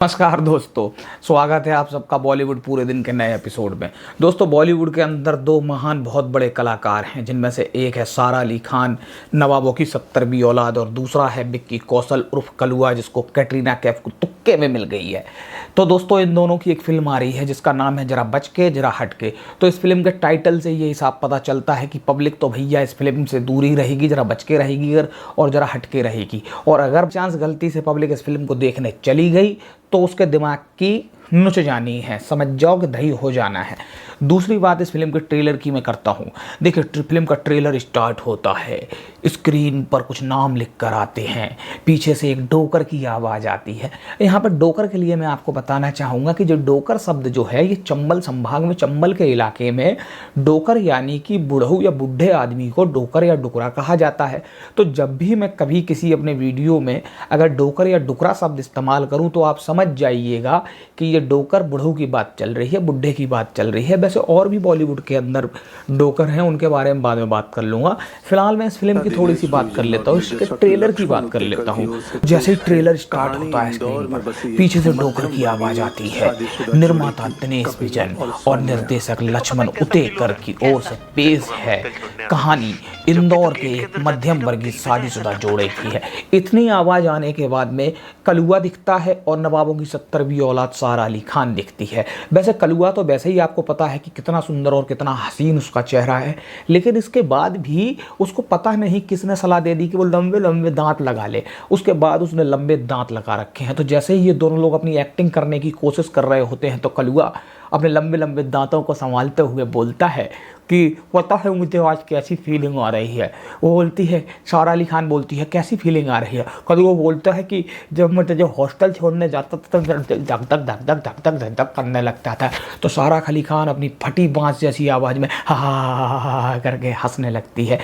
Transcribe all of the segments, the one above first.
नमस्कार दोस्तों, स्वागत है आप सबका बॉलीवुड पूरे दिन के नए एपिसोड में। दोस्तों, बॉलीवुड के अंदर दो महान बहुत बड़े कलाकार हैं, जिनमें से एक है सारा अली खान, नवाबों की 70वीं औलाद, और दूसरा है विक्की कौशल उर्फ कलुआ, जिसको कैटरीना कैफ को तुक्के में मिल गई है। तो दोस्तों, इन दोनों की एक फिल्म आ रही है जिसका नाम है जरा बच के जरा हट के। तो इस फिल्म के टाइटल से ये हिसाब पता चलता है कि पब्लिक तो भैया इस फिल्म से दूर ही रहेगी, जरा बच के रहेगी और जरा हट के रहेगी। और अगर चांस गलती से पब्लिक इस फिल्म को देखने चली गई तो उसके दिमाग की नुच जानी है, समझ जाओ कि दही हो जाना है। दूसरी बात इस फिल्म के ट्रेलर की मैं करता हूँ। देखिए, फिल्म का ट्रेलर स्टार्ट होता है, स्क्रीन पर कुछ नाम लिख कर आते हैं, पीछे से एक डोकर की आवाज़ आती है। यहाँ पर डोकर के लिए मैं आपको बताना चाहूँगा कि जो डोकर शब्द जो है, ये चंबल संभाग में, चंबल के इलाके में डोकर यानी कि बूढ़ऊ या बूढ़े आदमी को डोकर या डुकरा कहा जाता है। तो जब भी मैं कभी किसी अपने वीडियो में अगर डोकर या डुकरा शब्द इस्तेमाल करूँ तो आप समझ जाइएगा कि ये डोकर बूढ़ऊ की बात चल रही है, बुढ़े की बात चल रही है। वैसे और भी बॉलीवुड के अंदर डोकर हैं, उनके बारे में बाद में बात कर लूँगा। फिलहाल मैं इस फिल्म की थोड़ी सी बात कर लेता हूँ, इसके ट्रेलर की बात कर लेता हूँ। जैसे ही ट्रेलर स्टार्ट होता है, स्क्रीन पर पीछे से डोकर की आवाज़ आती है। निर्माता दिनेश बिजन और निर्देशक लक्ष्मण उतेकर की ओर से पेश है कहानी इंदौर के एक मध्यम वर्गीय शादीशुदा जोड़े की है। इतनी आवाज़ आने के बाद में कलुआ दिखता है और नवाबों की 70वीं औलाद सारा अली खान दिखती है। वैसे कलुआ तो वैसे ही आपको पता है कि कितना सुंदर और कितना हसीन उसका चेहरा है, लेकिन इसके बाद भी उसको पता नहीं किसने सलाह दे दी कि वो लंबे लंबे दांत लगा ले। उसके बाद उसने लंबे दांत लगा रखे हैं। तो जैसे ही ये दोनों लोग अपनी एक्टिंग करने की कोशिश कर रहे होते हैं तो कलुआ अपने लंबे लंबे दांतों को संभालते हुए बोलता है कि पता है मुझे आज कैसी फीलिंग आ रही है। वो बोलती है, सारा अली खान बोलती है, कैसी फीलिंग आ रही है। कभी वो बोलता है कि जब मैं तुझे हॉस्टल छोड़ने जाता था तो मेरा दिल धक धक धक धक धक धक धक धक करने लगता था। तो सारा अली खान अपनी फटी बांस जैसी आवाज़ में हा हा हा हा करके हंसने लगती है।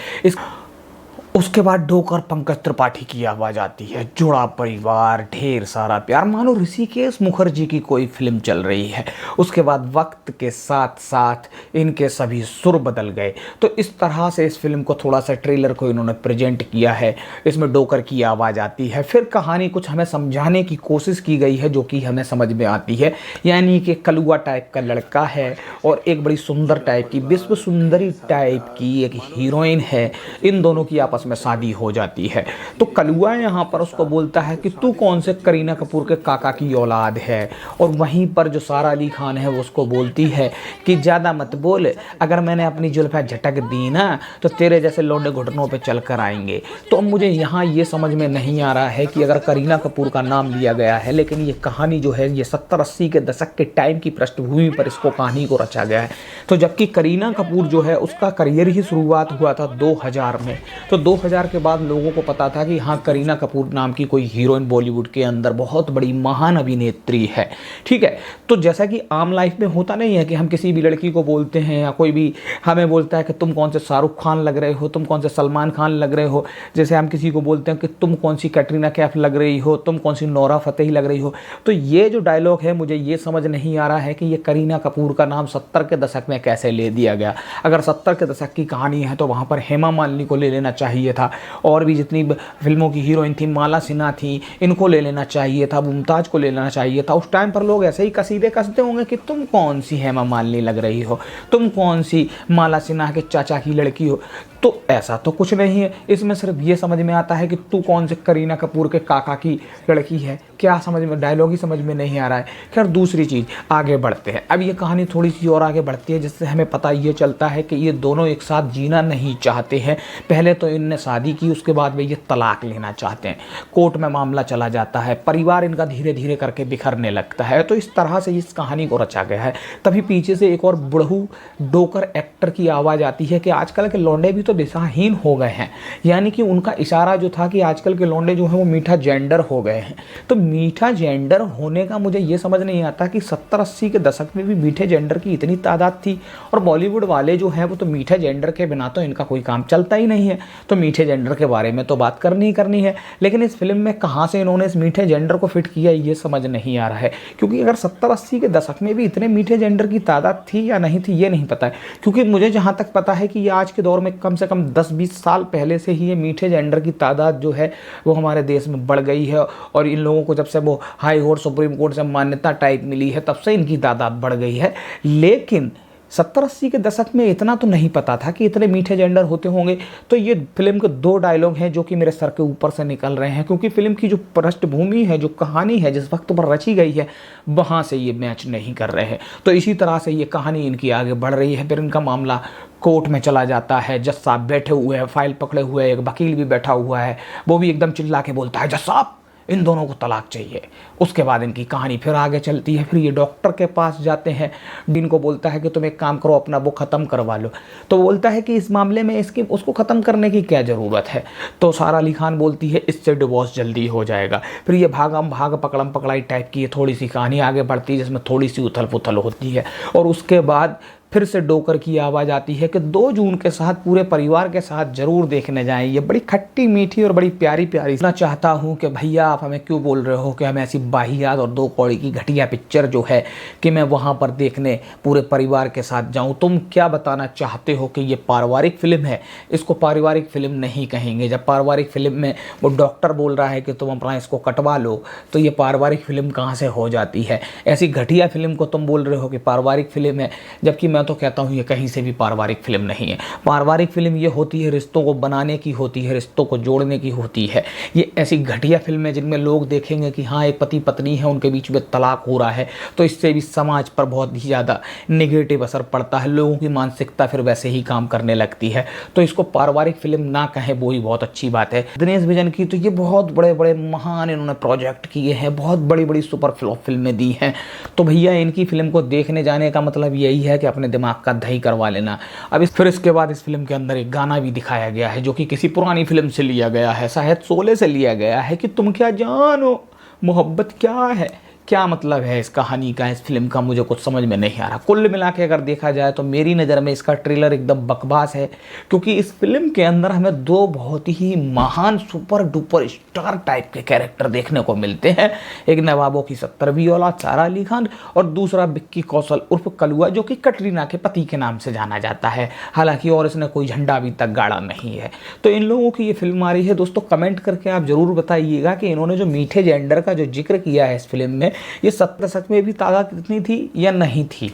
उसके बाद डोकर पंकज त्रिपाठी की आवाज़ आती है, जुड़ा परिवार, ढेर सारा प्यार, मानो ऋषिकेश मुखर्जी की कोई फिल्म चल रही है। उसके बाद वक्त के साथ साथ इनके सभी सुर बदल गए। तो इस तरह से इस फिल्म को थोड़ा सा ट्रेलर को इन्होंने प्रेजेंट किया है। इसमें डोकर की आवाज़ आती है, फिर कहानी कुछ हमें समझाने की कोशिश की गई है जो कि हमें समझ में आती है। यानी कि कलुआ टाइप का लड़का है और एक बड़ी सुंदर टाइप की, विश्व सुंदरी टाइप की एक हीरोइन है। इन दोनों की आपस में शादी हो जाती है। तो कलुआ यहाँ पर उसको बोलता है कि तू कौन से करीना कपूर के काका की औलाद है। और वहीं पर जो सारा अली खान है वो उसको बोलती है कि ज़्यादा मत बोल, अगर मैंने अपनी जुल्फ़ें झटक दी ना तो तेरे जैसे लौंडे घुटनों पे चल कर आएंगे। तो मुझे यहाँ ये समझ में नहीं आ रहा है कि अगर करीना कपूर का नाम लिया गया है, लेकिन ये कहानी जो है ये 70-80 के दशक के टाइम की पृष्ठभूमि पर इसको कहानी को रचा गया है। तो जबकि करीना कपूर जो है उसका करियर ही शुरुआत हुआ था 2000 में। तो 2000 के बाद लोगों को पता था कि हाँ, करीना कपूर नाम की कोई हीरोइन बॉलीवुड के अंदर बहुत बड़ी महान अभिनेत्री है। ठीक है, तो जैसा कि आम लाइफ में होता नहीं है कि हम किसी भी लड़की को बोलते हैं या कोई भी हमें बोलता है कि तुम कौन से शाहरुख खान लग रहे हो, तुम कौन से सलमान खान लग रहे हो। जैसे हम किसी को बोलते हैं कि तुम कौन सी कैटरीना कैफ लग रही हो, तुम कौन सी नोरा फतेही लग रही हो। तो ये जो डायलॉग है, मुझे ये समझ नहीं आ रहा है कि ये करीना कपूर का नाम 70 के दशक में कैसे ले दिया गया। अगर 70 के दशक की कहानी है तो वहाँ पर हेमा मालिनी को ले लेना चाहिए था, और भी जितनी फिल्मों की हीरोइन थी, माला सिन्हा थी, इनको ले लेना चाहिए था, मुमताज़ को ले लेना चाहिए था। उस टाइम पर लोग ऐसे ही कसीदे कसते होंगे कि तुम कौन सी हेमा मालिनी लग रही हो, तुम कौन सी माला सिन्हा के चाचा की लड़की हो। तो ऐसा तो कुछ नहीं है। इसमें सिर्फ ये समझ में आता है कि तू कौन से करीना कपूर के काका की लड़की है। क्या समझ में, डायलॉग ही समझ में नहीं आ रहा है। खैर, दूसरी चीज़, आगे बढ़ते हैं। अब ये कहानी थोड़ी सी और आगे बढ़ती है, जिससे हमें पता ये चलता है कि ये दोनों एक साथ जीना नहीं चाहते हैं। पहले तो इनने शादी की, उसके बाद में ये तलाक लेना चाहते हैं। कोर्ट में मामला चला जाता है, परिवार इनका धीरे धीरे करके बिखरने लगता है। तो इस तरह से इस कहानी को रचा गया है। तभी पीछे से एक और बुढ़ऊ डोकर एक्टर की आवाज़ आती है कि आजकल के लौंडे भी तो दिशाहीन हो गए हैं। यानी कि उनका इशारा जो था कि आजकल के लौंडे जो हैं वो मीठा जेंडर हो गए हैं। तो मीठा जेंडर होने का मुझे ये समझ नहीं आता कि 70-80 के दशक में भी मीठे जेंडर की इतनी तादाद थी। और बॉलीवुड वाले जो हैं वो तो मीठे जेंडर के बिना तो इनका कोई काम चलता ही नहीं है। तो तो मीठे जेंडर के बारे में तो बात करनी ही करनी है, लेकिन इस फिल्म में कहाँ से इन्होंने इस मीठे जेंडर को फिट किया ये समझ नहीं आ रहा है। क्योंकि अगर 70-80 के दशक में भी इतने मीठे जेंडर की तादाद थी या नहीं थी ये नहीं पता है, क्योंकि मुझे जहाँ तक पता है कि ये आज के दौर में कम से कम 10-20 साल पहले से ही ये मीठे जेंडर की तादाद जो है वो हमारे देश में बढ़ गई है। और इन लोगों को जब से वो हाई कोर्ट सुप्रीम कोर्ट से मान्यता टाइप मिली है तब से इनकी तादाद बढ़ गई है। लेकिन 70-80 के दशक में इतना तो नहीं पता था कि इतने मीठे जेंडर होते होंगे। तो ये फिल्म के 2 डायलॉग हैं जो कि मेरे सर के ऊपर से निकल रहे हैं, क्योंकि फिल्म की जो पृष्ठभूमि है, जो कहानी है, जिस वक्त पर रची गई है, वहाँ से ये मैच नहीं कर रहे हैं। तो इसी तरह से ये कहानी इनकी आगे बढ़ रही है। फिर इनका मामला कोर्ट में चला जाता है। जज साहब बैठे हुए हैं, फाइल पकड़े हुए हैं, एक वकील भी बैठा हुआ है, वो भी एकदम चिल्ला के बोलता है, जज साहब इन दोनों को तलाक चाहिए। उसके बाद इनकी कहानी फिर आगे चलती है। फिर ये डॉक्टर के पास जाते हैं, इनको बोलता है कि तुम एक काम करो, अपना वो ख़त्म करवा लो। तो बोलता है कि इस मामले में इसकी उसको ख़त्म करने की क्या ज़रूरत है। तो सारा अली खान बोलती है इससे डिवोर्स जल्दी हो जाएगा। फिर ये भागम भाग पकड़म पकड़ाई टाइप की थोड़ी सी कहानी आगे बढ़ती है, जिसमें थोड़ी सी उथल पुथल होती है। और उसके बाद फिर से डोकर की आवाज़ आती है कि 2 जून के साथ पूरे परिवार के साथ ज़रूर देखने जाएं। ये बड़ी खट्टी मीठी और बड़ी प्यारी प्यारी। मैं चाहता हूँ कि भैया आप हमें क्यों बोल रहे हो कि हमें ऐसी बाहियात और 2 कौड़ी की घटिया पिक्चर जो है कि मैं वहाँ पर देखने पूरे परिवार के साथ जाऊँ। तुम क्या बताना चाहते हो कि ये पारिवारिक फिल्म है? इसको पारिवारिक फिल्म नहीं कहेंगे। जब पारिवारिक फिल्म में वो डॉक्टर बोल रहा है कि तुम अपना इसको कटवा लो, तो ये पारिवारिक फिल्म कहाँ से हो जाती है? ऐसी घटिया फिल्म को तुम बोल रहे हो कि पारिवारिक फिल्म है, जबकि मैं तो कहता हूँ ये कहीं से भी पारिवारिक फिल्म नहीं है। पारिवारिक फिल्म ये होती है रिश्तों को बनाने की होती है, रिश्तों को जोड़ने की होती है। ये ऐसी घटिया फिल्म है जिनमें लोग देखेंगे कि हाँ एक पति पत्नी है, उनके बीच में तलाक हो रहा है, तो इससे भी समाज पर बहुत ही ज़्यादा नेगेटिव असर पड़ता है। लोगों की मानसिकता फिर वैसे ही काम करने लगती है। तो इसको पारिवारिक फिल्म ना कहें वो ही बहुत अच्छी बात है। दिनेश विजन की तो ये बहुत बड़े बड़े महान इन्होंने प्रोजेक्ट किए हैं, बहुत बड़ी बड़ी सुपर फ्लॉप फिल्में दी हैं। तो भैया इनकी फिल्म को देखने जाने का मतलब यही है कि अपने दिमाग का दही करवा लेना। अब फिर इसके बाद इस फिल्म के अंदर एक गाना भी दिखाया गया है जो कि किसी पुरानी फिल्म से लिया गया है, शायद शोले से लिया गया है, कि तुम क्या जानो मोहब्बत क्या है। क्या मतलब है इस कहानी का, इस फिल्म का, मुझे कुछ समझ में नहीं आ रहा। कुल मिला के अगर देखा जाए तो मेरी नज़र में इसका ट्रेलर एकदम बकवास है, क्योंकि इस फिल्म के अंदर हमें 2 बहुत ही महान सुपर डुपर स्टार टाइप के कैरेक्टर देखने को मिलते हैं। एक नवाबों की 70वीं औलाद सारा अली खान, और दूसरा विक्की कौशल उर्फ कलुआ, जो कि कटरीना के पति के नाम से जाना जाता है। हालांकि और इसने कोई झंडा अभी तक गाड़ा नहीं है। तो इन लोगों की ये फिल्म आ रही है। दोस्तों कमेंट करके आप ज़रूर बताइएगा कि इन्होंने जो मीठे जेंडर का जो जिक्र किया है इस फिल्म में, ये 70 दशक में भी तादाद कितनी थी या नहीं थी।